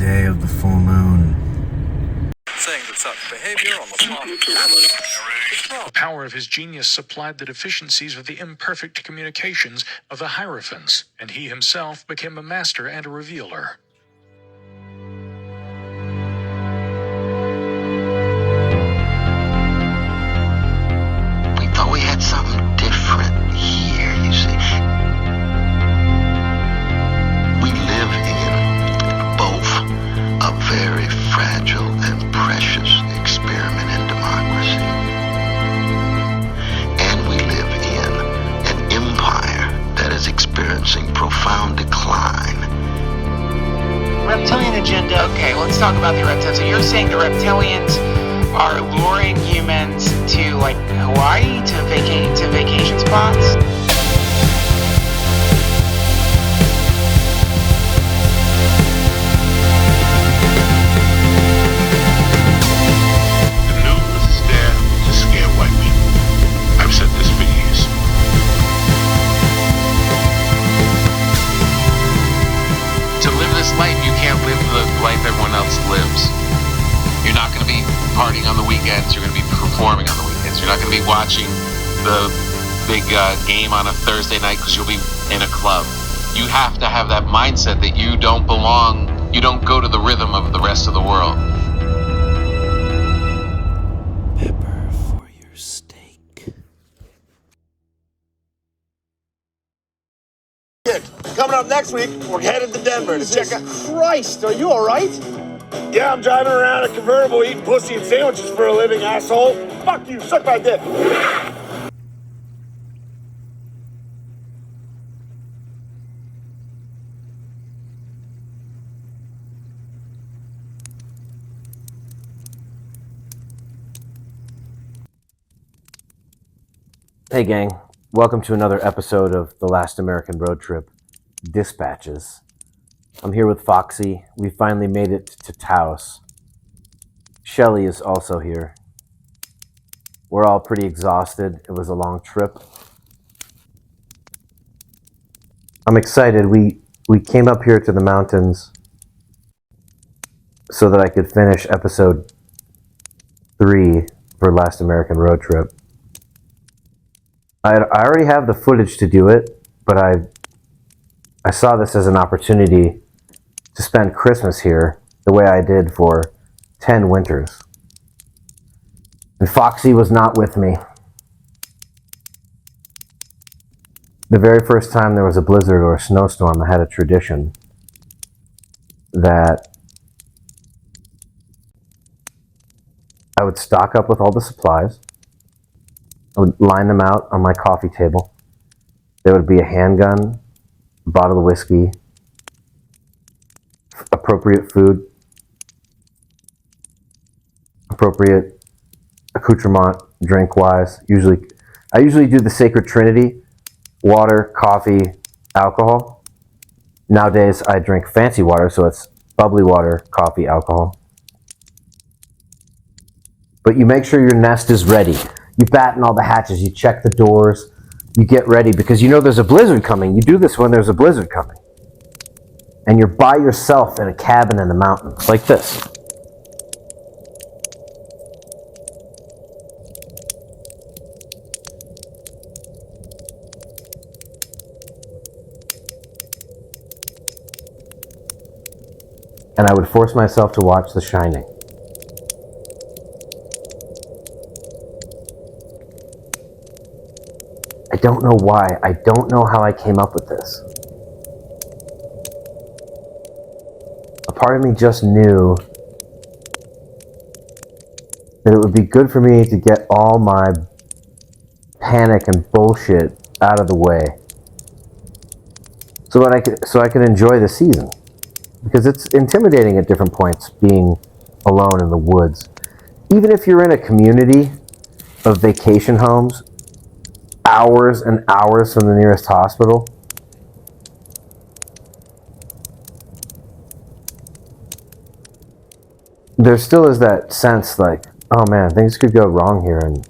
day of the full moon. Saying that such behavior on the part of The power of his genius supplied the deficiencies of the imperfect communications of the Hierophants, and he himself became a master and a revealer. We thought we had something different here, you see. We live in both a very fragile and precious experiment in democracy, and we live in an empire that is experiencing profound decline. Reptilian agenda. Okay, let's talk about the reptilians. So you're saying the reptilians are luring humans to like Hawaii to vacation spots? The news is there to scare white people. I've said this for years. To live this life, you can't live the life everyone else lives. You're not going to be partying on the weekends. You're going to be performing on the weekends. You're not going to be watching the big game on a Thursday night because you'll be in a club. You have to have that mindset that you don't belong. You don't go to the rhythm of the rest of the world. Pepper for your steak. Coming up next week, we're headed to Denver to check out. Christ, are you all right? Yeah, I'm driving around a convertible eating pussy and sandwiches for a living, asshole. Fuck you, suck my dick. Hey gang, welcome to another episode of The Last American Road Trip, Dispatches. I'm here with Foxy. We finally made it to Taos. Shelly is also here. We're all pretty exhausted. It was a long trip. I'm excited. We came up here to the mountains so that I could finish episode 3 for Last American Road Trip. I already have the footage to do it, but I saw this as an opportunity to spend Christmas here the way I did for 10 winters. And Foxy was not with me. The very first time there was a blizzard or a snowstorm, I had a tradition that I would stock up with all the supplies. I would line them out on my coffee table. There would be a handgun, a bottle of whiskey, appropriate food, appropriate accoutrement drink-wise. I usually do the sacred trinity: water, coffee, alcohol. Nowadays, I drink fancy water, so it's bubbly water, coffee, alcohol. But you make sure your nest is ready. You batten all the hatches, you check the doors, you get ready, because you know there's a blizzard coming. You do this when there's a blizzard coming. And you're by yourself in a cabin in the mountains, like this. And I would force myself to watch The Shining. I don't know why. I don't know how I came up with this. A part of me just knew that it would be good for me to get all my panic and bullshit out of the way, so I could enjoy the season, because it's intimidating at different points being alone in the woods. Even if you're in a community of vacation homes, hours and hours from the nearest hospital, there still is that sense like, oh man, things could go wrong here, and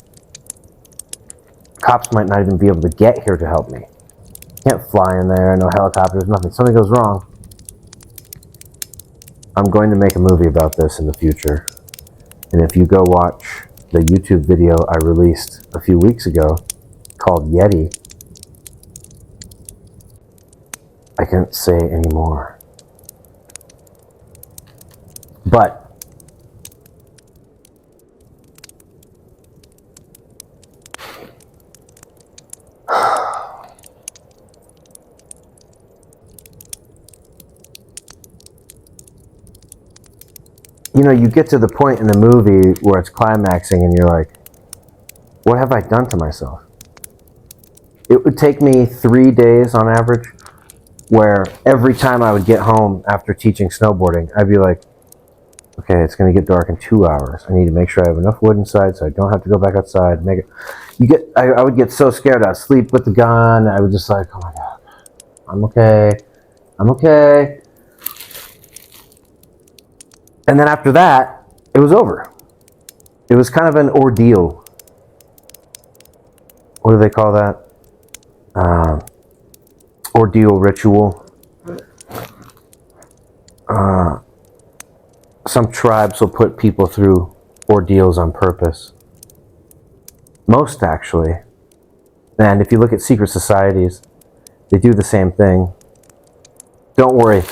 cops might not even be able to get here to help me. Can't fly in there, no helicopters, nothing. Something goes wrong. I'm going to make a movie about this in the future. And if you go watch the YouTube video I released a few weeks ago called Yeti, I can't say anymore. But you know, you get to the point in the movie where it's climaxing and you're like, what have I done to myself? It would take me 3 days on average where every time I would get home after teaching snowboarding, I'd be like, okay, it's going to get dark in 2 hours. I need to make sure I have enough wood inside so I don't have to go back outside. I would get so scared I'd sleep with the gun. I would just like, oh my God, I'm okay. And then after that, it was over. It was kind of an ordeal. What do they call that? Ordeal ritual. Some tribes will put people through ordeals on purpose. Most, actually. And if you look at secret societies, they do the same thing. Don't worry.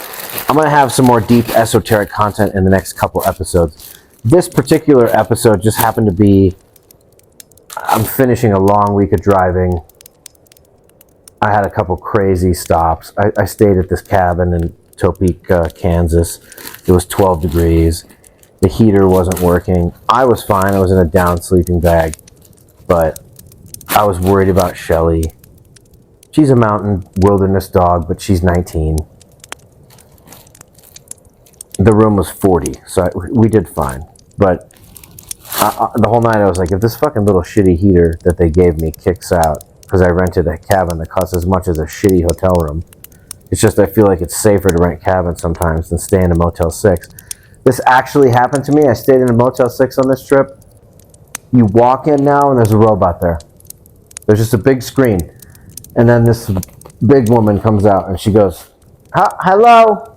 I'm going to have some more deep esoteric content in the next couple episodes. This particular episode just happened to be, I'm finishing a long week of driving. I had a couple crazy stops. I stayed at this cabin in Topeka, Kansas. It was 12 degrees. The heater wasn't working. I was fine. I was in a down sleeping bag. But I was worried about Shelly. She's a mountain wilderness dog, but she's 19. The room was 40, so we did fine. But the whole night I was like, if this fucking little shitty heater that they gave me kicks out, because I rented a cabin that costs as much as a shitty hotel room. It's just I feel like it's safer to rent cabins sometimes than stay in a Motel 6. This actually happened to me. I stayed in a Motel 6 on this trip. You walk in now and there's a robot there. There's just a big screen. And then this big woman comes out and she goes, hello?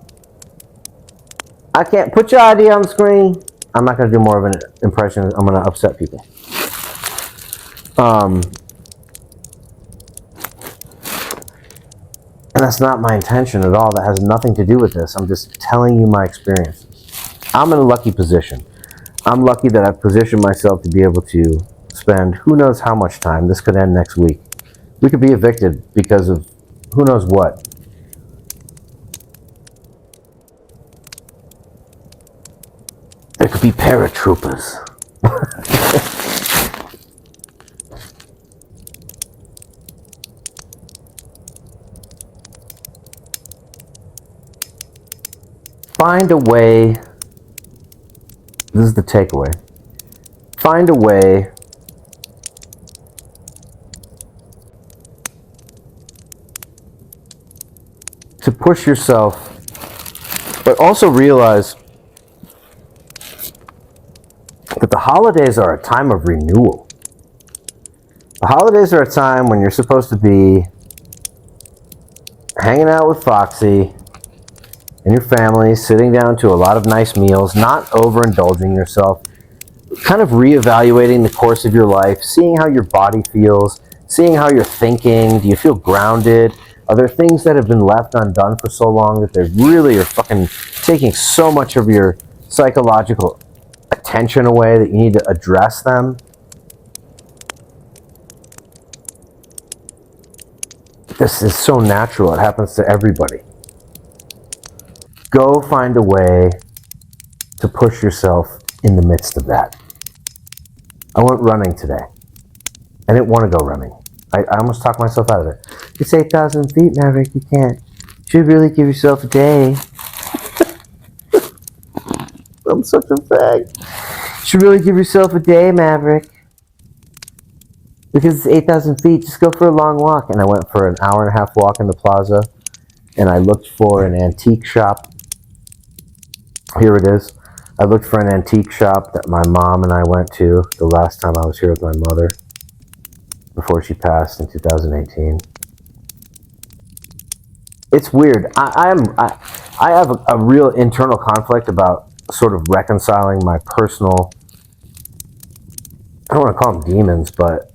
I can't put your ID on the screen. I'm not going to do more of an impression. I'm going to upset people. And that's not my intention at all. That has nothing to do with this. I'm just telling you my experience. I'm in a lucky position. I'm lucky that I've positioned myself to be able to spend who knows how much time. This could end next week. We could be evicted because of who knows what. There could be paratroopers. Find a way, this is the takeaway, find a way to push yourself, but also realize that the holidays are a time of renewal. The holidays are a time when you're supposed to be hanging out with Foxy and your family, sitting down to a lot of nice meals, not overindulging yourself, kind of reevaluating the course of your life, seeing how your body feels, seeing how you're thinking. Do you feel grounded? Are there things that have been left undone for so long that they really are fucking taking so much of your psychological attention away that you need to address them? This is so natural. It happens to everybody. Go find a way to push yourself in the midst of that. I went running today. I didn't want to go running. I almost talked myself out of it. It's 8,000 feet, Maverick. You can't. You should really give yourself a day. I'm such a fag. You should really give yourself a day, Maverick. Because it's 8,000 feet. Just go for a long walk. And I went for an hour and a half walk in the plaza. And I looked for an antique shop. Here it is. I looked for an antique shop that my mom and I went to the last time I was here with my mother before she passed in 2018. it's weird. I have a real internal conflict about sort of reconciling my personal, I don't want to call them demons, but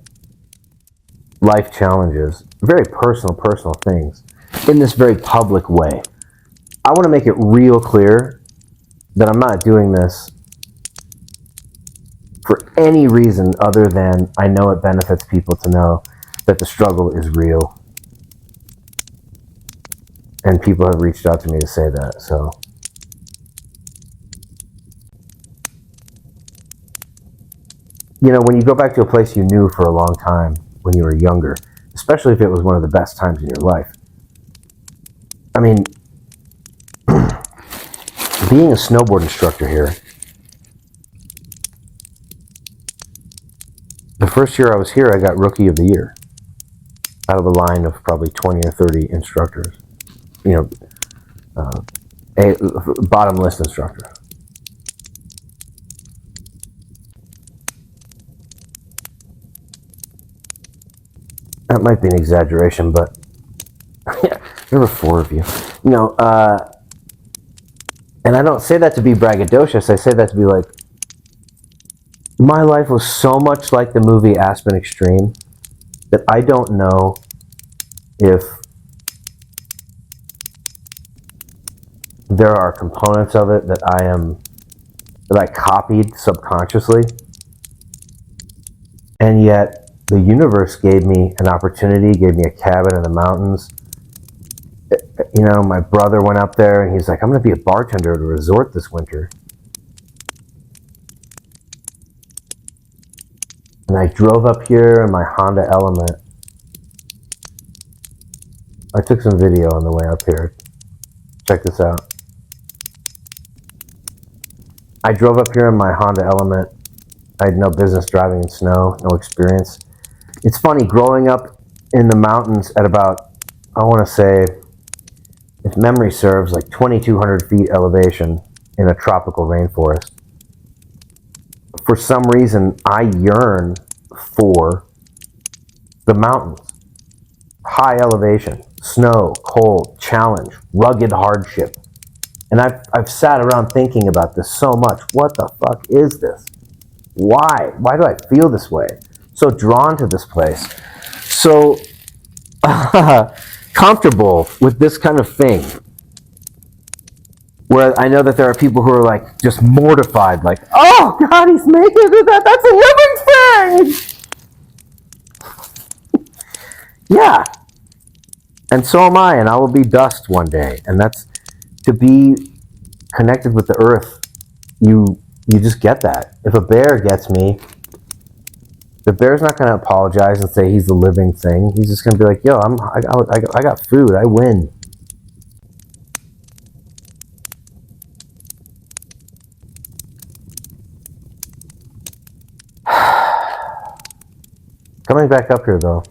life challenges, very personal things, in this very public way. I want to make it real clear that I'm not doing this for any reason other than I know it benefits people to know that the struggle is real. And people have reached out to me to say that, so. You know, when you go back to a place you knew for a long time when you were younger, especially if it was one of the best times in your life. I mean, being a snowboard instructor here, the first year I was here, I got Rookie of the Year out of a line of probably 20 or 30 instructors. You know, a bottom list instructor. That might be an exaggeration, but yeah, there were 4 of you. You know, and I don't say that to be braggadocious. I say that to be like, my life was so much like the movie Aspen Extreme that I don't know if there are components of it that I copied subconsciously, and yet the universe gave me an opportunity, gave me a cabin in the mountains. You know, my brother went up there and he's like, I'm going to be a bartender at a resort this winter. And I drove up here in my Honda Element. I took some video on the way up here. Check this out. I drove up here in my Honda Element. I had no business driving in snow, no experience. It's funny, growing up in the mountains at about, I want to say, if memory serves, like 2,200 feet elevation in a tropical rainforest. For some reason, I yearn for the mountains. High elevation, snow, cold, challenge, rugged hardship. And I've sat around thinking about this so much. What the fuck is this? Why? Why do I feel this way? So drawn to this place. So comfortable with this kind of thing. Where I know that there are people who are like just mortified, like, oh God, he's making that. That's a living thing. Yeah. And so am I, and I will be dust one day. And that's, to be connected with the earth, you just get that. If a bear gets me, the bear's not going to apologize and say he's the living thing. He's just going to be like, yo, I got food. I win. Coming back up here, though,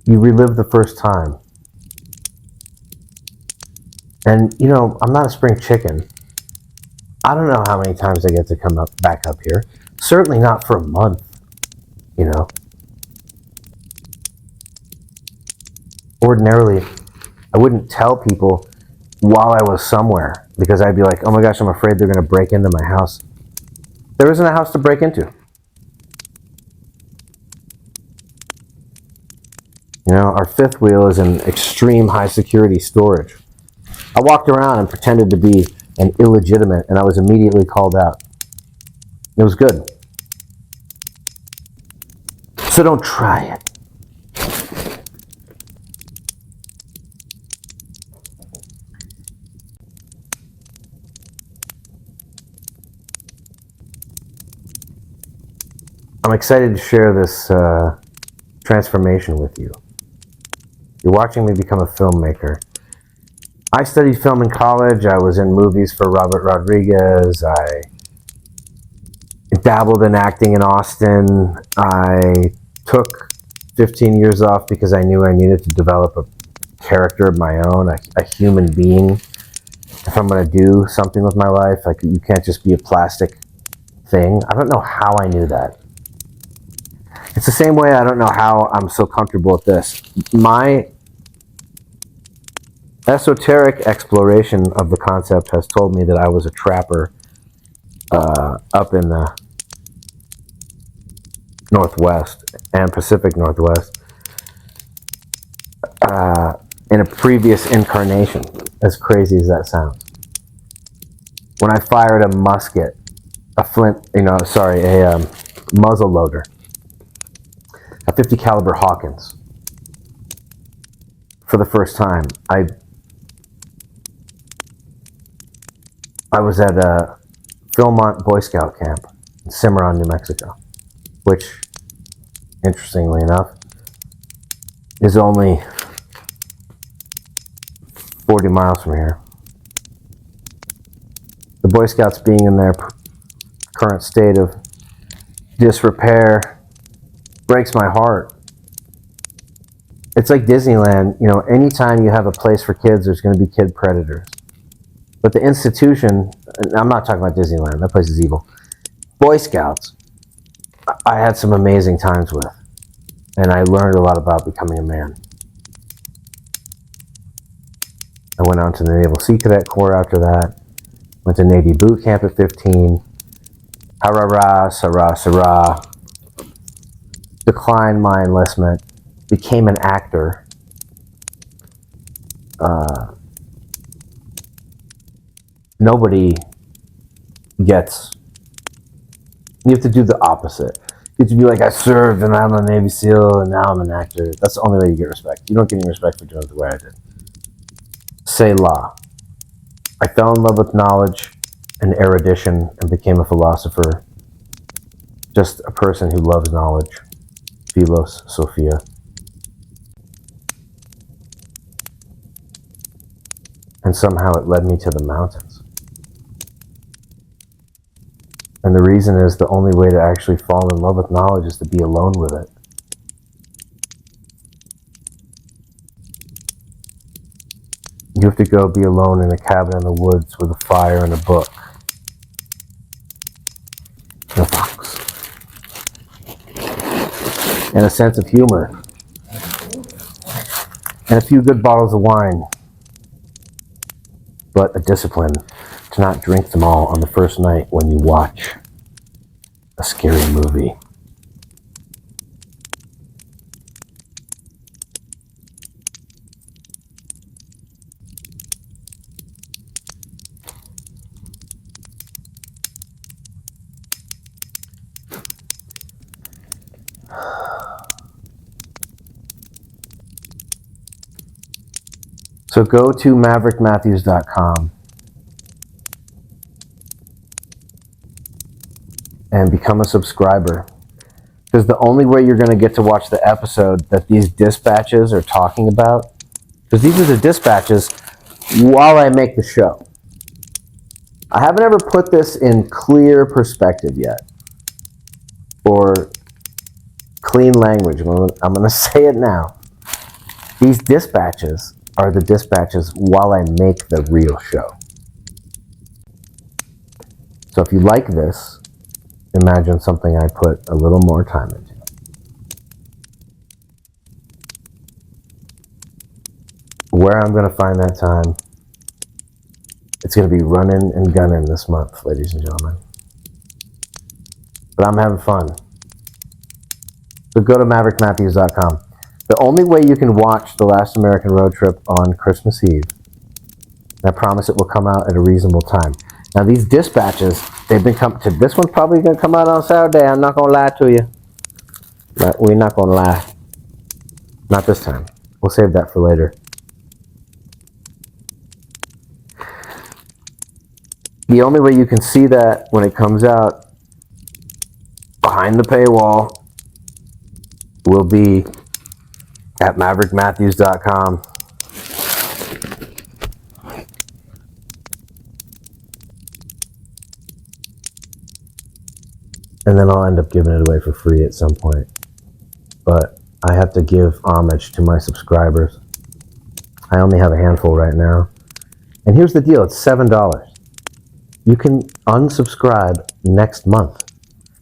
you relive the first time. And, you know, I'm not a spring chicken. I don't know how many times I get to come back up here. Certainly not for a month, you know. Ordinarily, I wouldn't tell people while I was somewhere because I'd be like, oh my gosh, I'm afraid they're going to break into my house. There isn't a house to break into. You know, our fifth wheel is in extreme high security storage. I walked around and pretended to be an illegitimate, and I was immediately called out. It was good. So don't try it. I'm excited to share this transformation with you. You're watching me become a filmmaker. I studied film in college. I was in movies for Robert Rodriguez. I dabbled in acting in Austin. I took 15 years off because I knew I needed to develop a character of my own, a human being. If I'm going to do something with my life, like, you can't just be a plastic thing. I don't know how I knew that. It's the same way I don't know how I'm so comfortable with this. My esoteric exploration of the concept has told me that I was a trapper up in the Northwest and Pacific Northwest in a previous incarnation, as crazy as that sounds. When I fired a musket, a muzzle loader, a 50 caliber Hawkins, for the first time, I was at a Philmont Boy Scout camp in Cimarron, New Mexico, which, interestingly enough, is only 40 miles from here. The Boy Scouts being in their current state of disrepair breaks my heart. It's like Disneyland, you know, anytime you have a place for kids, there's going to be kid predators. But the institution, I'm not talking about Disneyland, that place is evil. Boy Scouts, I had some amazing times with, and I learned a lot about becoming a man. I went on to the Naval Sea Cadet Corps after that, went to Navy boot camp at 15, harara, sarah, sarah, declined my enlistment, became an actor, nobody gets, you have to do the opposite. You have to be like, I served and I'm a Navy SEAL and now I'm an actor. That's the only way you get respect. You don't get any respect for doing it the way I did. Say la. I fell in love with knowledge and erudition and became a philosopher. Just a person who loves knowledge. Philos Sophia. And somehow it led me to the mountains. And the reason is the only way to actually fall in love with knowledge is to be alone with it. You have to go be alone in a cabin in the woods with a fire and a book. And a fox. And a sense of humor. And a few good bottles of wine. But a discipline to not drink them all on the first night when you watch a scary movie. So go to maverickmatthews.com and become a subscriber. Because the only way you're going to get to watch the episode that these dispatches are talking about, because these are the dispatches while I make the show. I haven't ever put this in clear perspective yet, or clean language. I'm going to say it now. These dispatches are the dispatches while I make the real show. So if you like this, imagine something I put a little more time into. Where I'm going to find that time, it's going to be running and gunning this month, ladies and gentlemen. But I'm having fun. So go to maverickmatthews.com. The only way you can watch The Last American Road Trip on Christmas Eve, and I promise it will come out at a reasonable time. Now these dispatches, they've been this one's probably going to come out on Saturday. I'm not going to lie to you. But we're not going to lie. Not this time. We'll save that for later. The only way you can see that when it comes out behind the paywall will be at maverickmatthews.com. And then I'll end up giving it away for free at some point. But I have to give homage to my subscribers. I only have a handful right now. And here's the deal, it's $7. You can unsubscribe next month.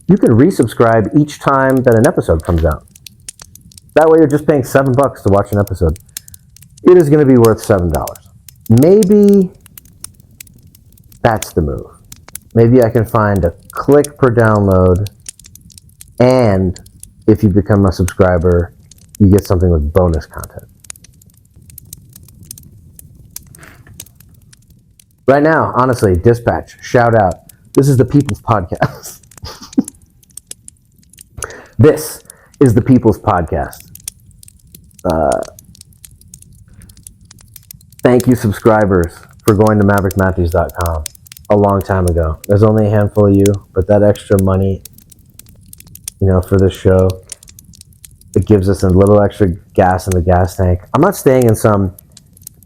you can resubscribe each time that an episode comes out. That way you're just paying $7 to watch an episode. It is going to be worth $7. Maybe that's the move. Maybe I can find a click per download, and if you become a subscriber, you get something with bonus content. Right now, honestly, dispatch, shout out. This is the People's Podcast. This is the People's Podcast. Thank you, subscribers, for going to maverickmatthews.com a long time ago. There's only a handful of you, but that extra money, for this show, it gives us a little extra gas in the gas tank. I'm not staying in some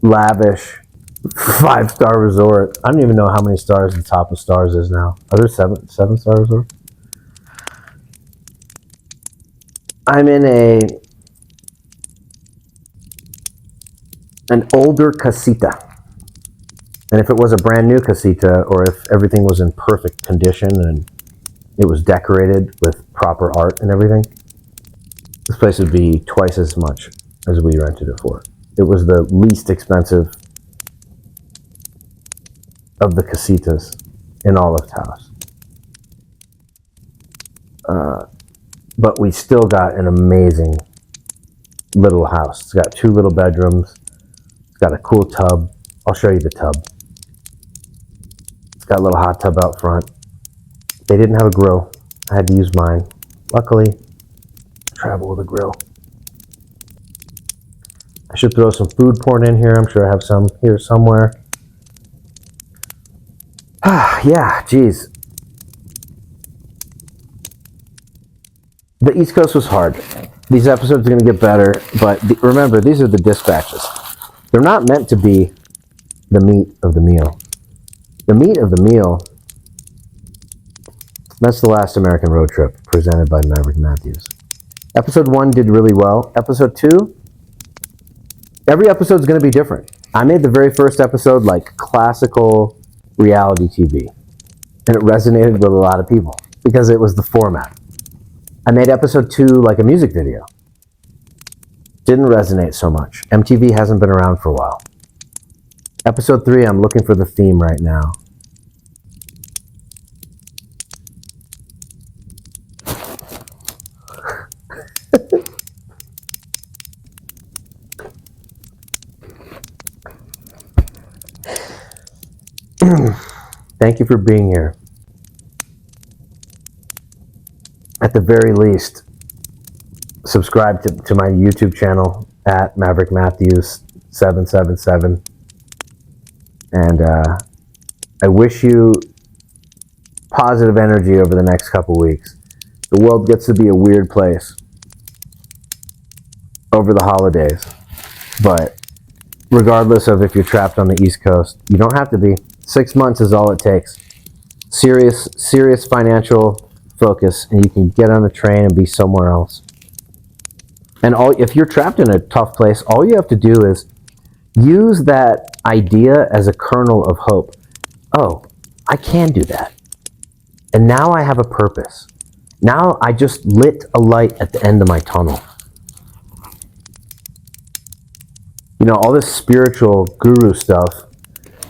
lavish 5-star resort. I don't even know how many stars the top of stars is now. Are there 7-star resorts? I'm in an older casita. And if it was a brand new casita, or if everything was in perfect condition and it was decorated with proper art and everything, this place would be twice as much as we rented it for. It was the least expensive of the casitas in all of Taos. But we still got an amazing little house. It's got 2 little bedrooms. It's got a cool tub. I'll show you the tub. It's got a little hot tub out front. They didn't have a grill. I had to use mine. Luckily, I travel with a grill. I should throw some food porn in here. I'm sure I have some here somewhere. Yeah, geez. The East Coast was hard. These episodes are going to get better, but remember, these are the dispatches. They're not meant to be the meat of the meal. The meat of the meal, that's the Last American Road Trip, presented by Maverick Matthews. Episode 1 did really well. Episode 2, every episode is going to be different. I made the very first episode like classical reality TV, and it resonated with a lot of people because it was the format. I made episode 2 like a music video. Didn't resonate so much. MTV hasn't been around for a while. Episode 3, I'm looking for the theme right now. Thank you for being here. At the very least, subscribe to my YouTube channel at Maverick Matthews 777. And I wish you positive energy over the next couple weeks. The world gets to be a weird place over the holidays. But regardless of if you're trapped on the East Coast, you don't have to be. 6 months is all it takes. Serious financial focus, and you can get on a train and be somewhere else. And if you're trapped in a tough place, all you have to do is use that idea as a kernel of hope. Oh, I can do that. And now I have a purpose. Now I just lit a light at the end of my tunnel. All this spiritual guru stuff,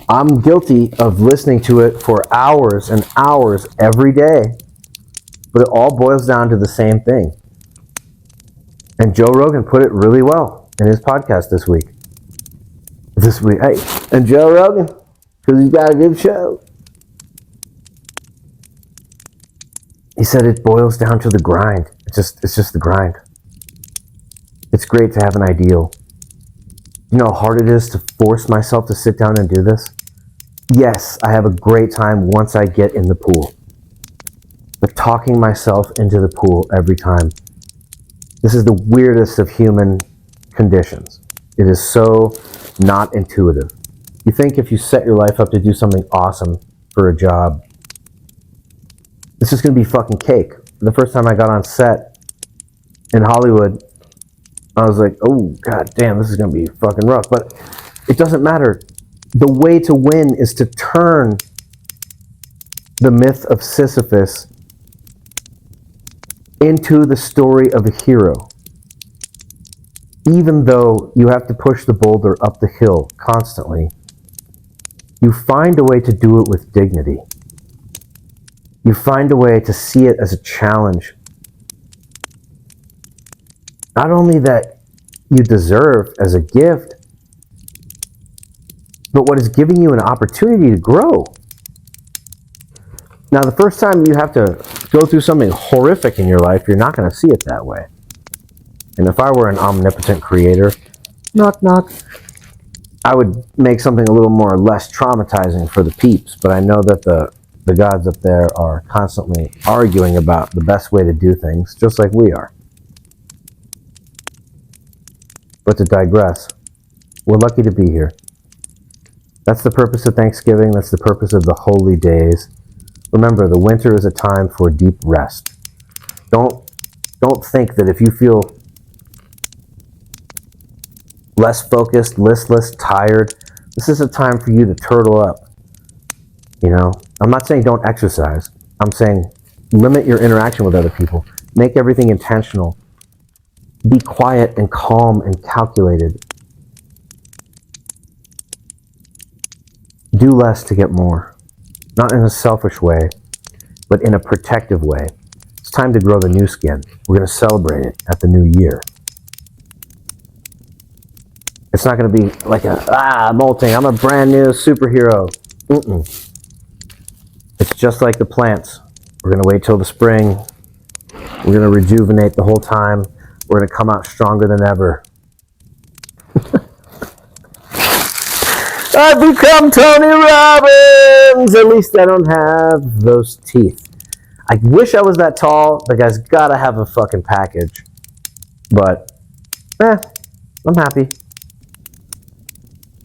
I'm guilty of listening to it for hours and hours every day. But it all boils down to the same thing. And Joe Rogan put it really well in his podcast this week. Hey, and Joe Rogan, because he's got a good show. He said it boils down to the grind. It's just the grind. It's great to have an ideal. You know how hard it is to force myself to sit down and do this? Yes, I have a great time once I get in the pool. But talking myself into the pool every time, this is the weirdest of human conditions. It is so not intuitive. You think if you set your life up to do something awesome for a job, this is going to be fucking cake. The first time I got on set in Hollywood, I was like, oh, god damn, this is going to be fucking rough. But it doesn't matter. The way to win is to turn the myth of Sisyphus into the story of a hero. Even though you have to push the boulder up the hill constantly, you find a way to do it with dignity. You find a way to see it as a challenge. Not only that you deserve as a gift, but what is giving you an opportunity to grow. Now, the first time you have to go through something horrific in your life, you're not going to see it that way. And if I were an omnipotent creator, knock, knock, I would make something a little more or less traumatizing for the peeps. But I know that the gods up there are constantly arguing about the best way to do things, just like we are. But to digress, we're lucky to be here. That's the purpose of Thanksgiving. That's the purpose of the holy days. Remember, the winter is a time for deep rest. Don't think that if you feel less focused, listless, tired, this is a time for you to turtle up. You know, I'm not saying don't exercise. I'm saying limit your interaction with other people. Make everything intentional. Be quiet and calm and calculated. Do less to get more. Not in a selfish way, but in a protective way. It's time to grow the new skin. We're going to celebrate it at the new year. It's not going to be like molting. I'm a brand new superhero. It's just like the plants. We're going to wait till the spring. We're going to rejuvenate the whole time. We're going to come out stronger than ever. I've become Tony Robbins! At least I don't have those teeth. I wish I was that tall. The guy's gotta have a fucking package. But, I'm happy.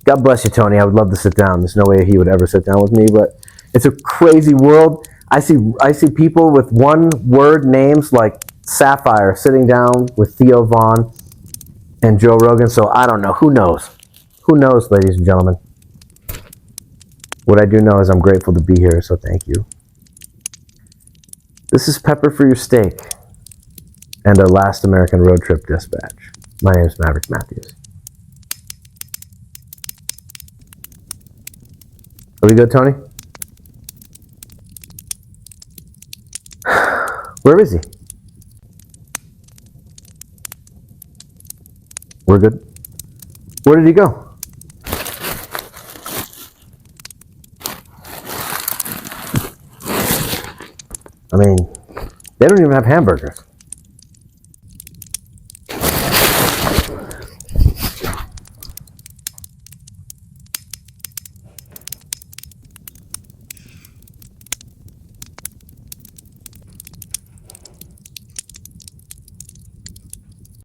God bless you, Tony. I would love to sit down. There's no way he would ever sit down with me, but it's a crazy world. I see people with one-word names like Sapphire sitting down with Theo Vaughn and Joe Rogan, so I don't know. Who knows? Who knows, ladies and gentlemen? What I do know is I'm grateful to be here, so thank you. This is Pepper for Your Steak and a Last American Road Trip Dispatch. My name is Maverick Matthews. Are we good, Tony? Where is he? We're good. Where did he go? I mean, they don't even have hamburgers.